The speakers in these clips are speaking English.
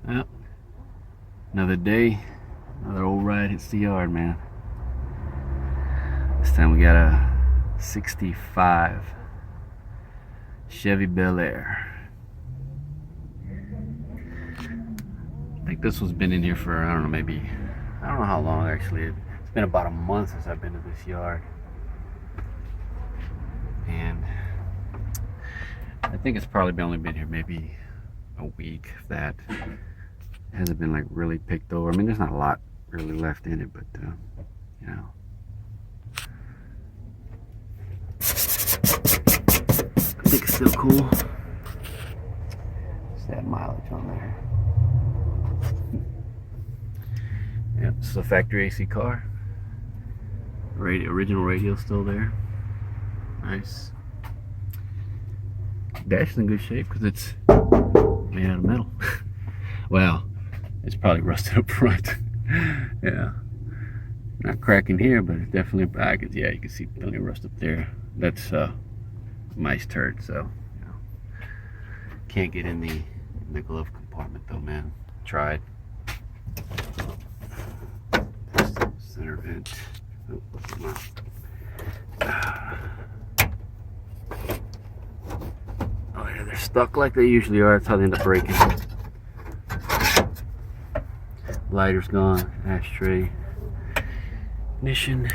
Well, another day, another old ride hits the yard, man. This time we got a 65 Chevy Bel Air. I think this one's been in here for, I don't know, maybe, I don't know how long actually. It's been about a month since I've been to this yard. And I think it's probably only been here maybe a week, if that. It hasn't been like really picked over. I mean, there's not a lot really left in it, but you know. I think it's still cool. Just that mileage on there. Yep, this is a factory AC car. Original radio still there. Nice. Dash is in good shape because it's made out of metal. Well, it's probably rusted up front. Yeah, not cracking here, but it's definitely. Yeah, you can see plenty of rust up there. That's mice turd. So, you know, can't get in the glove compartment though, man. Tried. Center vent. Oh, come on. Oh yeah, they're stuck like they usually are. That's how they end up breaking. Lighter's gone. Ashtray. Ignition.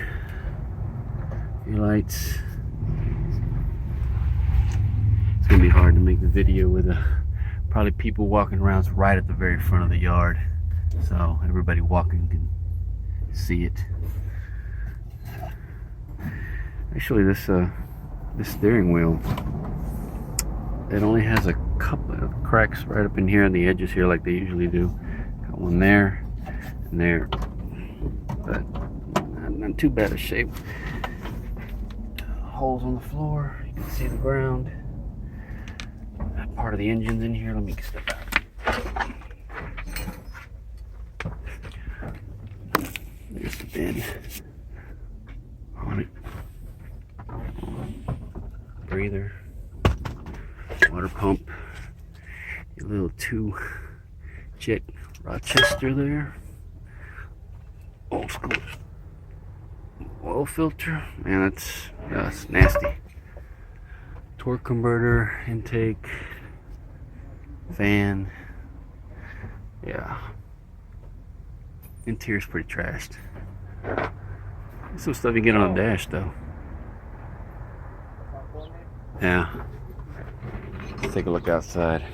Your lights. It's gonna be hard to make the video with probably people walking around right at the very front of the yard, so everybody walking can see it. Actually, this steering wheel, it only has a couple of cracks right up in here on the edges here, like they usually do. Got one there and there, but not too bad a shape. Holes on the floor, you can see the ground. That part of the engine's in here. Let me step out. There's the bin on it. Breather, water pump, your little 2-jet Rochester there, old school oil filter. Man, that's nasty. Torque converter, intake, fan. Yeah, interior's pretty trashed. Some stuff you get on the dash though. Yeah. Let's take a look outside.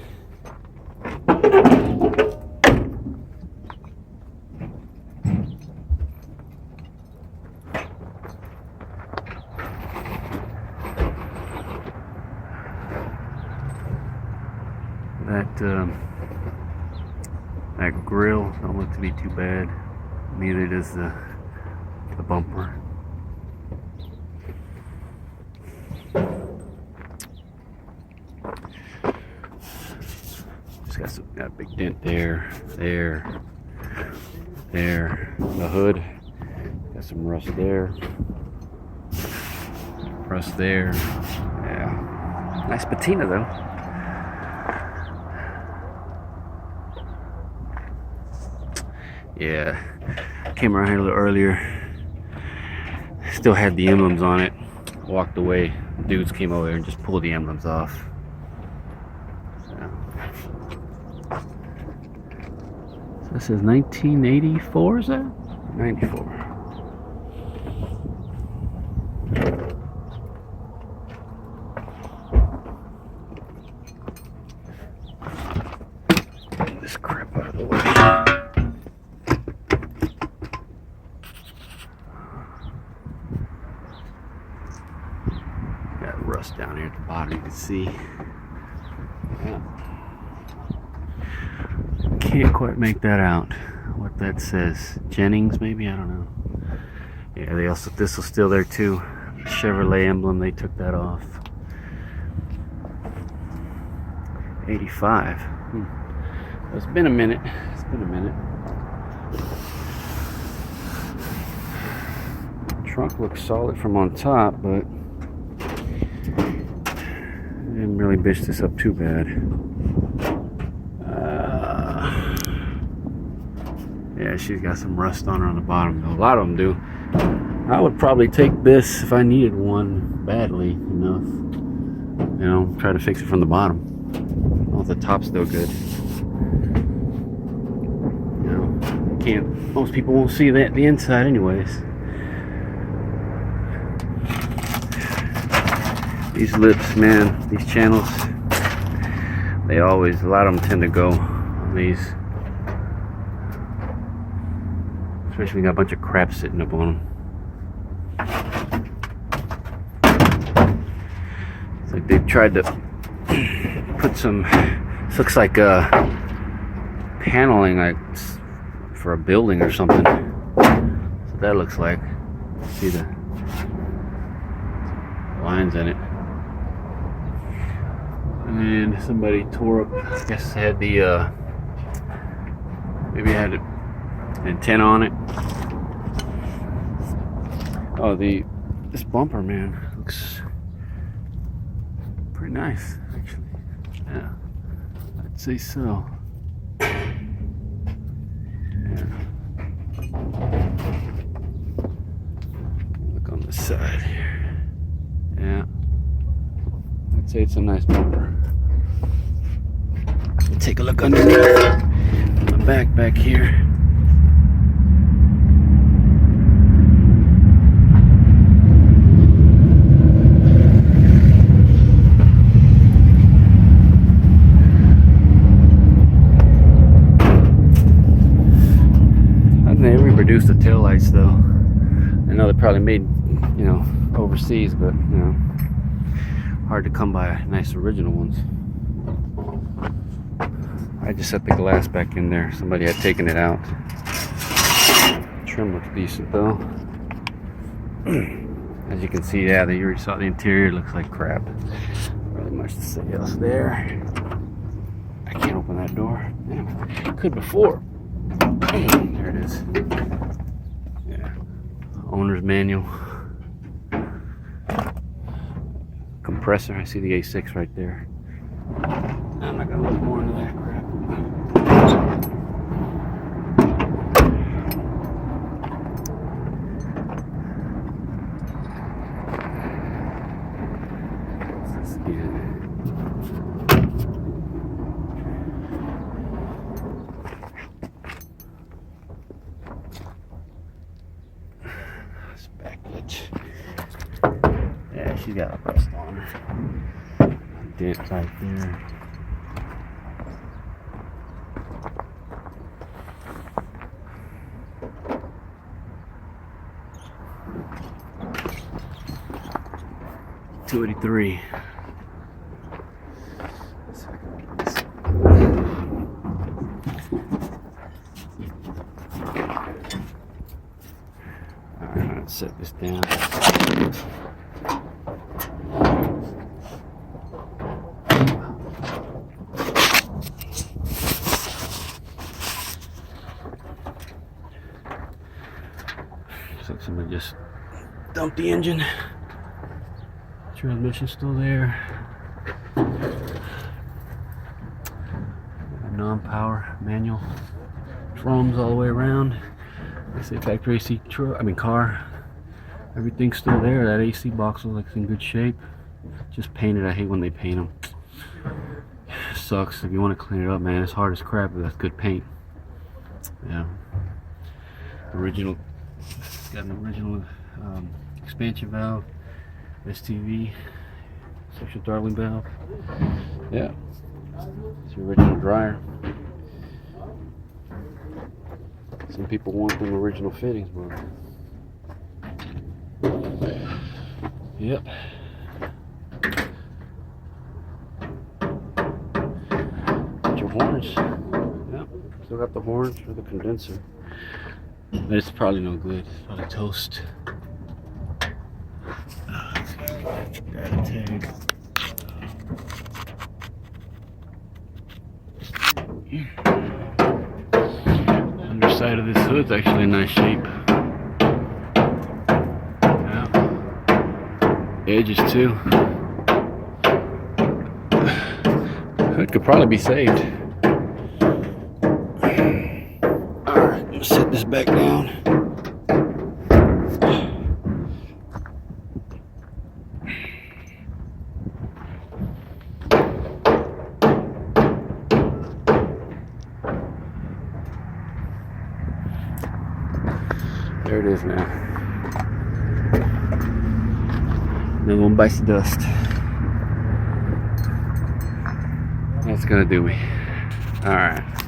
That grill don't look to be too bad. Neither does the bumper. Just got a big dent there. The hood got some rust there. Rust there. Yeah. Nice patina though. Yeah. Came around here a little earlier. Still had the emblems on it. Walked away. Dudes came over and just pulled the emblems off. This is 1984, is that? 94. Get this crap out of the way. Got rust down here at the bottom, you can see. Yeah. Can't quite make that out. What that says. Jennings, maybe? I don't know. Yeah, this was still there too. Chevrolet emblem, they took that off. 85. It's been a minute. Trunk looks solid from on top, but I didn't really bitch this up too bad. Yeah, she's got some rust on her on the bottom, though. A lot of them do. I would probably take this if I needed one badly enough. You know, try to fix it from the bottom. Well, the top's still good. You know, can't. Most people won't see that the inside, anyways. These lips, man, these channels, they always, a lot of them tend to go on these. Especially when you got a bunch of crap sitting up on them. It's like they've tried to put some, this looks like paneling, like for a building or something. That's what that looks like. See the lines in it. And somebody tore up, I guess had the, maybe it had an antenna on it. Oh, this bumper, man, looks pretty nice, actually. Yeah, I'd say so. Yeah. Look on the side here. Yeah, I'd say it's a nice bumper. Take a look underneath on the back here. I think they reproduced the taillights though. I know they probably made, you know, overseas, but you know, hard to come by nice original ones. I just set the glass back in there. Somebody had taken it out. Trim looks decent though. As you can see, yeah, you already saw the interior. Looks like crap. Really much to say else there. I can't open that door. Damn, could before. There it is. Yeah. Owner's manual. Compressor. I see the A6 right there. I'm not gonna look more into that crap. Let's get it. This back edge. Yeah, she's got a rust on her. A dent right there. $283. Alright, let's set this down. Looks like somebody just dumped the engine. Transmission still there. Non-power manual. Drums all the way around. I say factory AC car. Everything's still there. That AC box looks like it's in good shape. Just painted. I hate when they paint them. Sucks. If you want to clean it up, man, it's hard as crap, but that's good paint. Yeah. Original. Got an original expansion valve. STV, section throttling valve. Yeah, it's the original dryer. Some people want them original fittings, but yep. Got your horns. Yep, still got the horns for the condenser. But it's probably no good. It's probably toast. Got a tag. Underside of this hood's actually in nice shape. Yeah. Edges too. Hood could probably be saved. Alright, let's set this back down. There it is now. Another one bites the dust. That's gonna do me. All right.